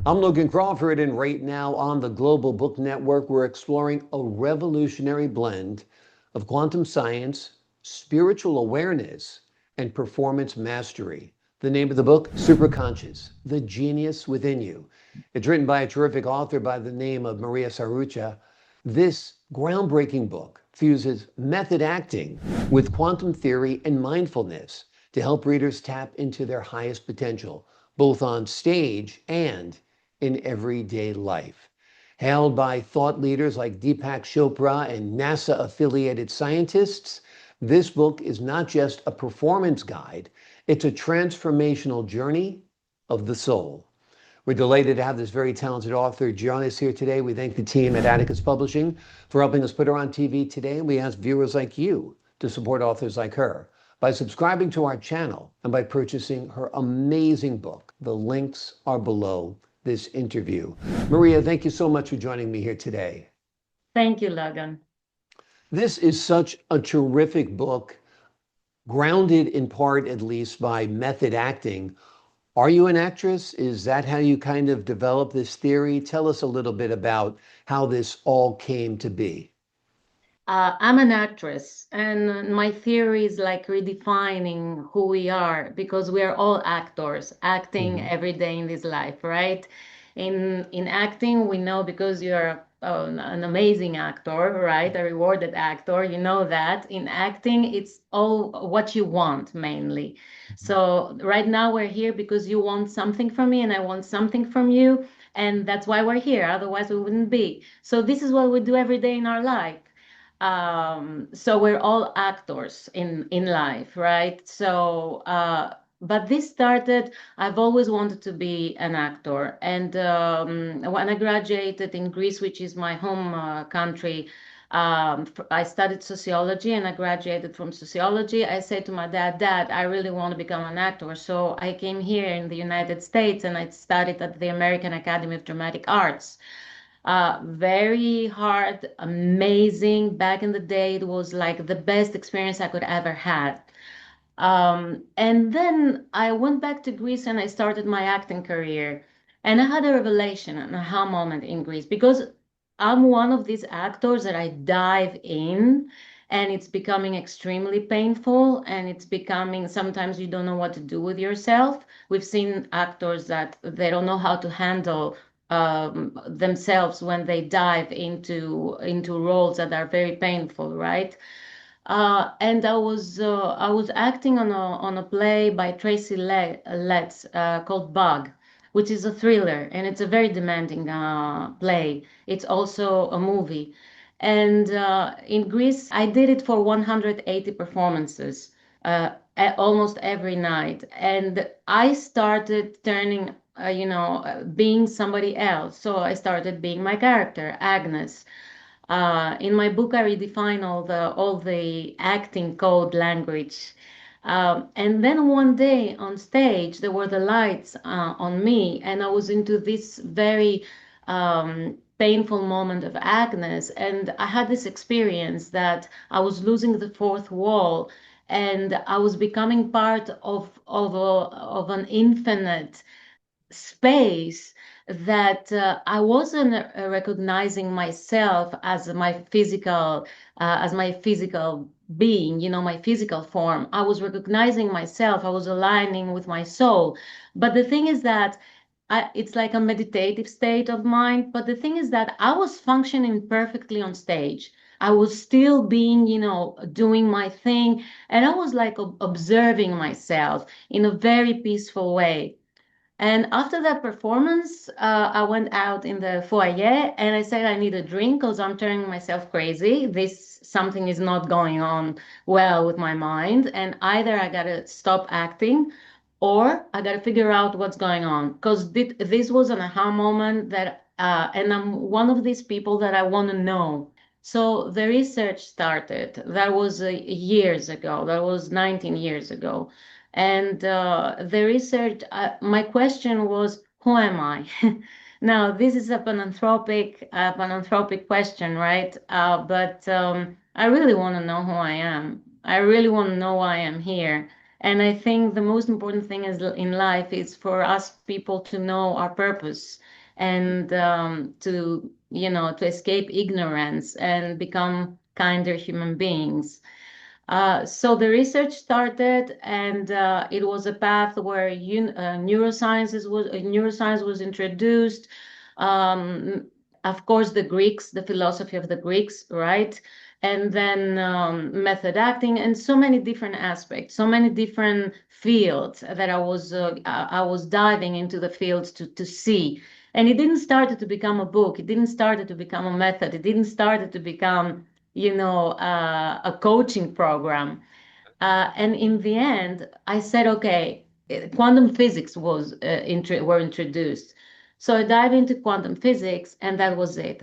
I'm Logan Crawford, and right now on the Global Book Network, we're exploring a revolutionary blend of quantum science, spiritual awareness, and performance mastery. The name of the book, SupraConscious, The Genius Within You. It's written by a terrific author by the name of Maria Tsaroucha. This groundbreaking book fuses method acting with quantum theory and mindfulness to help readers tap into their highest potential, both on stage and in everyday life. Hailed by thought leaders like Deepak Chopra and NASA affiliated scientists, this book is not just a performance guide, it's a transformational journey of the soul. We're delighted to have this very talented author join us here today. We thank the team at Atticus Publishing for helping us put her on TV today. And we ask viewers like you to support authors like her by subscribing to our channel and by purchasing her amazing book. The links are below this interview. Maria, thank you so much for joining me here today. Thank you, Logan. This is such a terrific book, grounded in part, at least, by method acting. Are you an actress? Is that how you kind of developed this theory? Tell us a little bit about how this all came to be. I'm an actress, and my theory is like redefining who we are because we are all actors, acting Mhm. every day in this life, right? In acting, we know because you're an amazing actor, right? A rewarded actor, you know that. In acting, it's all what you want mainly. So right now we're here because you want something from me, and I want something from you, and that's why we're here. Otherwise, we wouldn't be. So this is what we do every day in our life. So we're all actors in life, right? So but this started, I've always wanted to be an actor, and when I graduated in Greece, which is my home country, I studied sociology and I graduated from sociology. I said to my dad, I really want to become an actor. So I came here in the United States and I studied at the American Academy of Dramatic Arts. Very hard, amazing. Back in the day, it was like the best experience I could ever had. And then I went back to Greece and I started my acting career. And I had a revelation, an aha moment in Greece, because I'm one of these actors that I dive in and it's becoming extremely painful and it's becoming sometimes you don't know what to do with yourself. We've seen actors that they don't know how to handle themselves when they dive into roles that are very painful, right? And I was acting on a play by Letts called Bug, which is a thriller, and it's a very demanding play. It's also a movie, and in Greece I did it for 180 performances, almost every night, and I started turning. Being somebody else. So I started being my character, Agnes. In my book, I redefine all the acting code language. And then one day on stage, there were the lights on me, and I was into this very painful moment of Agnes. And I had this experience that I was losing the fourth wall, and I was becoming part of an infinite space that I wasn't recognizing myself as my physical being, my physical form. I was recognizing myself. I was aligning with my soul. But the thing is that it's like a meditative state of mind. But the thing is that I was functioning perfectly on stage. I was still being, doing my thing. And I was like observing myself in a very peaceful way. And after that performance, I went out in the foyer and I said, I need a drink because I'm turning myself crazy. Something is not going on well with my mind. And either I got to stop acting or I got to figure out what's going on. Because this was an aha moment and I'm one of these people that I want to know. So the research started. That was years ago. That was 19 years ago. And the research, my question was, who am I? Now, this is a pananthropic question, right? But I really want to know who I am. I really want to know why I'm here. And I think the most important thing is in life is for us people to know our purpose and to escape ignorance and become kinder human beings. So the research started, and it was a path where neuroscience was introduced. Um, of course, the philosophy of the Greeks, right? And then method acting, and so many different aspects, so many different fields that I was diving into the fields to see. And it didn't start to become a book. It didn't start to become a method. It didn't start to become a coaching program. And in the end, I said, okay, quantum physics were introduced. So I dived into quantum physics, and that was it.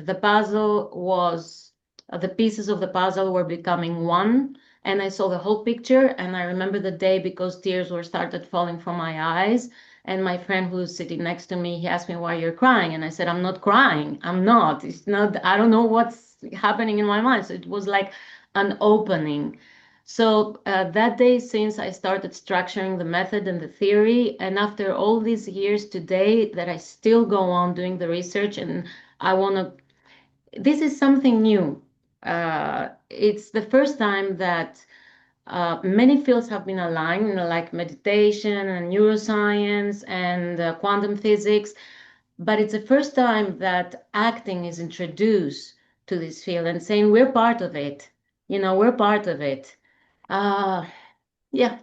The pieces of the puzzle were becoming one, and I saw the whole picture. And I remember the day because tears were started falling from my eyes. And my friend who's sitting next to me, he asked me why you're crying, and I said, I'm not crying. I'm not. It's not. I don't know what's happening in my mind. So it was like an opening. So that day, since I started structuring the method and the theory, and after all these years today, that I still go on doing the research, and I want to. This is something new. It's the first time that many fields have been aligned, like meditation and neuroscience and quantum physics, but it's the first time that acting is introduced to this field and saying we're part of it. We're part of it. Uh, yeah,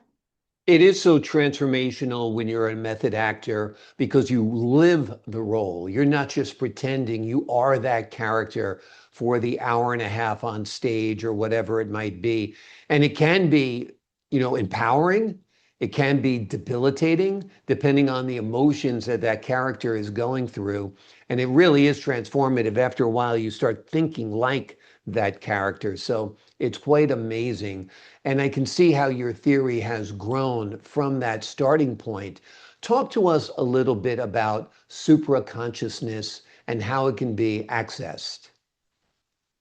It is so transformational when you're a method actor because you live the role. You're not just pretending, you are that character for the hour and a half on stage or whatever it might be. And it can be, empowering. It can be debilitating depending on the emotions that that character is going through. And it really is transformative. After a while, you start thinking like that character. So it's quite amazing. And I can see how your theory has grown from that starting point. Talk to us a little bit about supraconsciousness and how it can be accessed.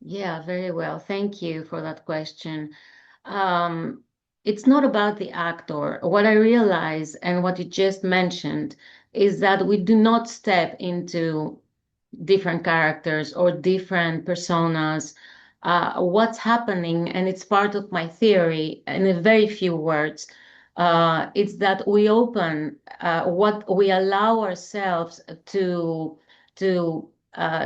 yeah, very well. Thank you for that question. Um, it's not about the actor. What I realize and what you just mentioned is that we do not step into different characters or different personas. What's happening, and it's part of my theory in a very few words, it's that we open what we allow ourselves to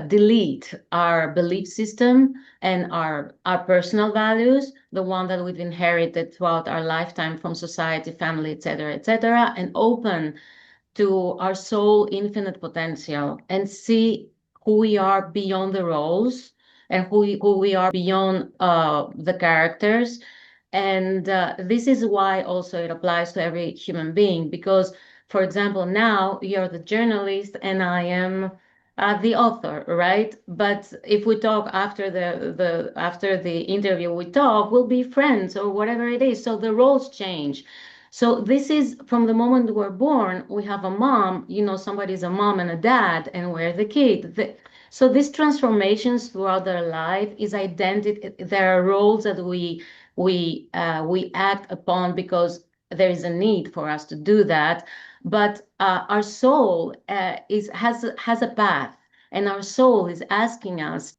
delete our belief system and our personal values, the one that we've inherited throughout our lifetime from society, family, etc., and open to our soul infinite potential and see who we are beyond the roles and who we are beyond the characters. And this is why also it applies to every human being, because, for example, now you're the journalist and I am the author, right? But if we talk after the interview, we talk, we'll be friends or whatever it is. So the roles change. So this is from the moment we're born, we have a mom, somebody's a mom and a dad, and we're the kid. So these transformations throughout their life is identity. There are roles that we act upon because there is a need for us to do that. But our soul has a path, and our soul is asking us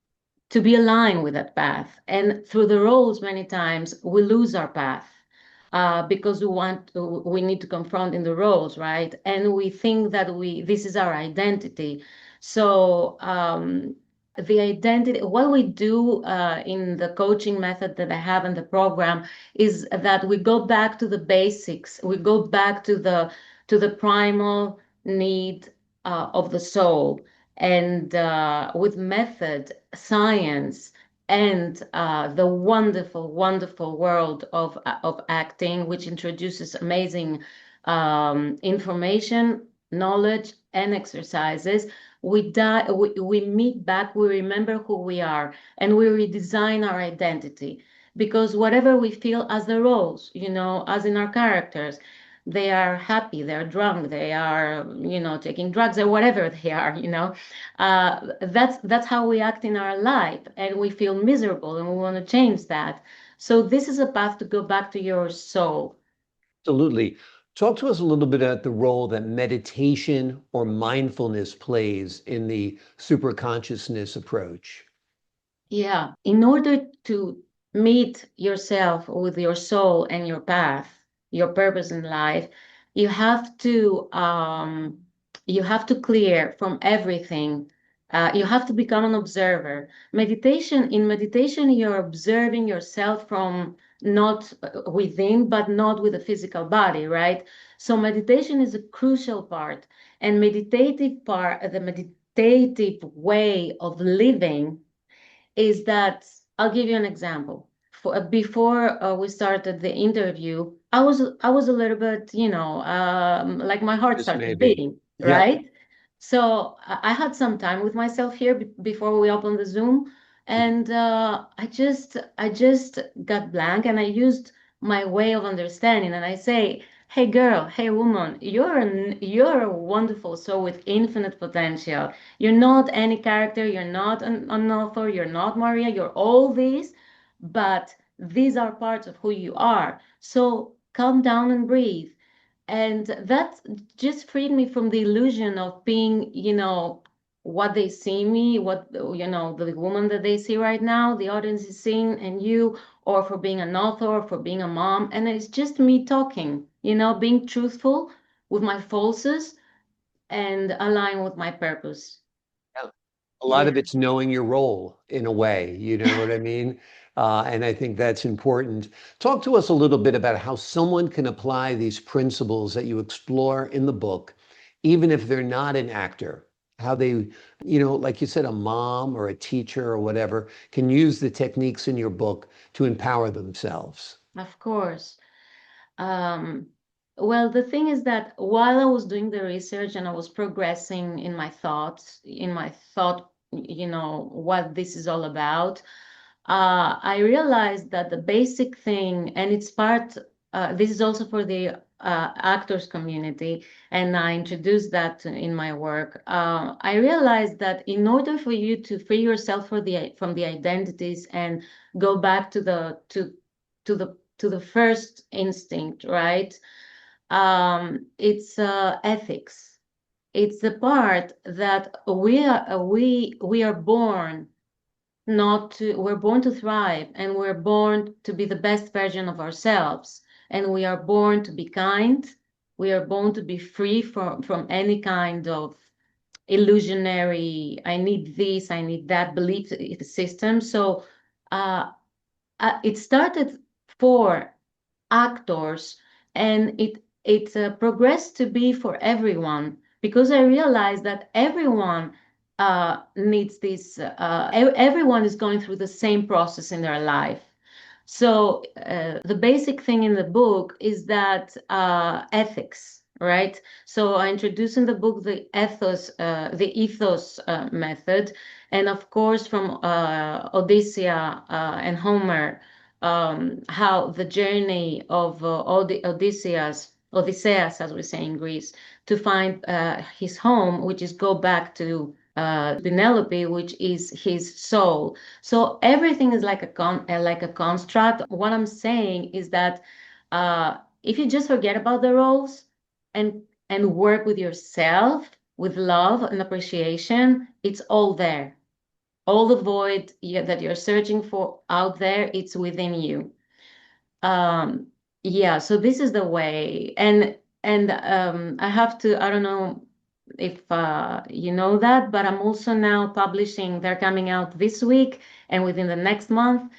to be aligned with that path. And through the roles, many times we lose our path because we need to confront in the roles, right? And we think that this is our identity. So the identity, what we do in the coaching method that I have in the program is that we go back to the basics. We go back to the primal need of the soul, and with method, science, and the wonderful, wonderful world of acting, which introduces amazing information, knowledge, and exercises. We meet back, we remember who we are, and we redesign our identity. Because whatever we feel as the roles, as in our characters, they are happy, they're drunk, they are, taking drugs or whatever they are, that's how we act in our life, and we feel miserable and we want to change that. So this is a path to go back to your soul. Absolutely. Talk to us a little bit about the role that meditation or mindfulness plays in the superconsciousness approach. Yeah, in order to meet yourself with your soul and your path, your purpose in life, you have to clear from everything. You have to become an observer. In meditation, you're observing yourself from not within, but not with the physical body, right? So meditation is a crucial part, and the meditative way of living is that I'll give you an example. Before we started the interview, I was a little bit, like my heart This started maybe. beating, Yep. right? So I had some time with myself here before we opened the Zoom, and I just got blank, and I used my way of understanding, and I say, "Hey girl, hey woman, you're a wonderful soul with infinite potential. You're not any character, you're not an author, you're not Maria, you're all these, but these are parts of who you are. So calm down and breathe." And that just freed me from the illusion of being, what they see me, the woman that they see right now, the audience is seeing, and you, or for being an author, or for being a mom. And it's just me talking, being truthful with my falses and align with my purpose. Yeah. A lot of Yeah. it's knowing your role in a way, you know what I mean? And I think that's important. Talk to us a little bit about how someone can apply these principles that you explore in the book, even if they're not an actor, how they, like you said, a mom or a teacher or whatever, can use the techniques in your book to empower themselves. Of course. Um, well, the thing is that while I was doing the research and I was progressing in my thoughts, what this is all about, I realized that the basic thing, and this is also for the actors community, and I introduced that in my work. I realized that in order for you to free yourself from the identities and go back to the first instinct, right? It's ethics. It's the part that we are born not to we're born to thrive, and we're born to be the best version of ourselves, and we are born to be kind. We are born to be free from any kind of illusionary, I need this, I need that belief system. So uh, it started for actors, and it progressed to be for everyone, because I realized that everyone needs this. Everyone is going through the same process in their life. So the basic thing in the book is that ethics, right? So I introduce in the book the ethos method, and of course from Odyssea and Homer, how the journey of Odysseus, as we say in Greece, to find his home, which is go back to Penelope, which is his soul. So everything is like a construct. What I'm saying is that if you just forget about the roles and work with yourself with love and appreciation, it's all there. All the void that you're searching for out there, it's within you. um yeah, so this is the way. And I have to, I don't know if you know that, but I'm also now publishing, they're coming out this week and within the next month,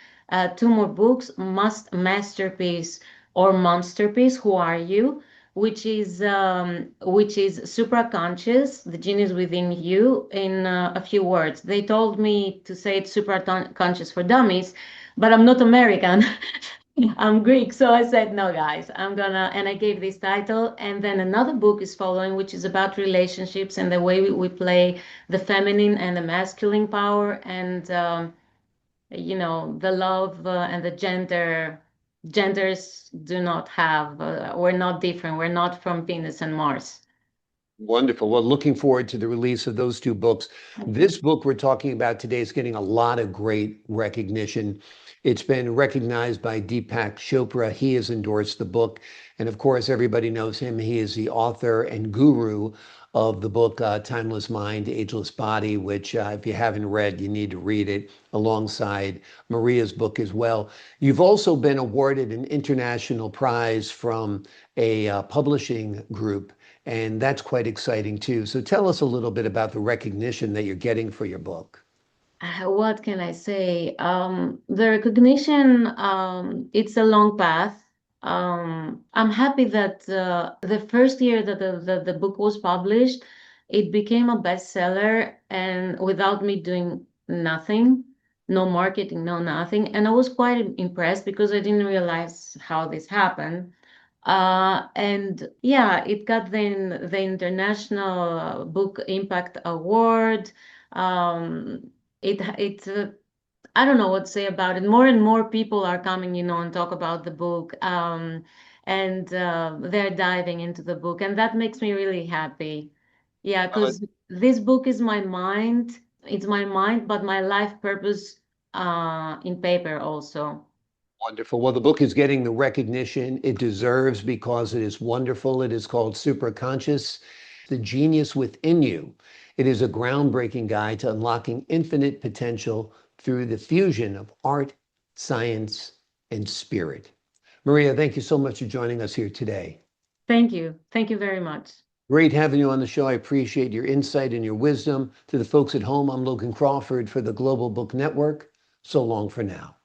two more books, Masterpiece or Monsterpiece, Who Are You, which is SupraConscious, the genius within you, in a few words. They told me to say it's SupraConscious for dummies, but I'm not American. I'm Greek, so I said, no, guys, and I gave this title. And then another book is following, which is about relationships and the way we play the feminine and the masculine power, and, the love and the genders do not have, we're not different. We're not from Venus and Mars. Wonderful. Well, looking forward to the release of those two books. This book we're talking about today is getting a lot of great recognition. It's been recognized by Deepak Chopra. He has endorsed the book. And of course, everybody knows him. He is the author and guru of the book Timeless Mind, Ageless Body, which if you haven't read, you need to read it alongside Maria's book as well. You've also been awarded an international prize from a publishing group, and that's quite exciting too. So tell us a little bit about the recognition that you're getting for your book. What can I say? The recognition, it's a long path. I'm happy that the first year that the book was published, it became a bestseller and without me doing nothing, no marketing, no nothing. And I was quite impressed because I didn't realize how this happened. And yeah, it got the International Book Impact Award. Um, it I don't know what to say about it. More and more people are coming, and talk about the book, and they're diving into the book, and that makes me really happy. Yeah, Well, because this book is my mind. It's my mind, but my life purpose in paper also. wonderful. Well, the book is getting the recognition it deserves because it is wonderful. It is called SupraConscious, The Genius Within You. It is a groundbreaking guide to unlocking infinite potential through the fusion of art, science, and spirit. Maria, thank you so much for joining us here today. Thank you. Thank you very much. Great having you on the show. I appreciate your insight and your wisdom. To the folks at home, I'm Logan Crawford for the Global Book Network. So long for now.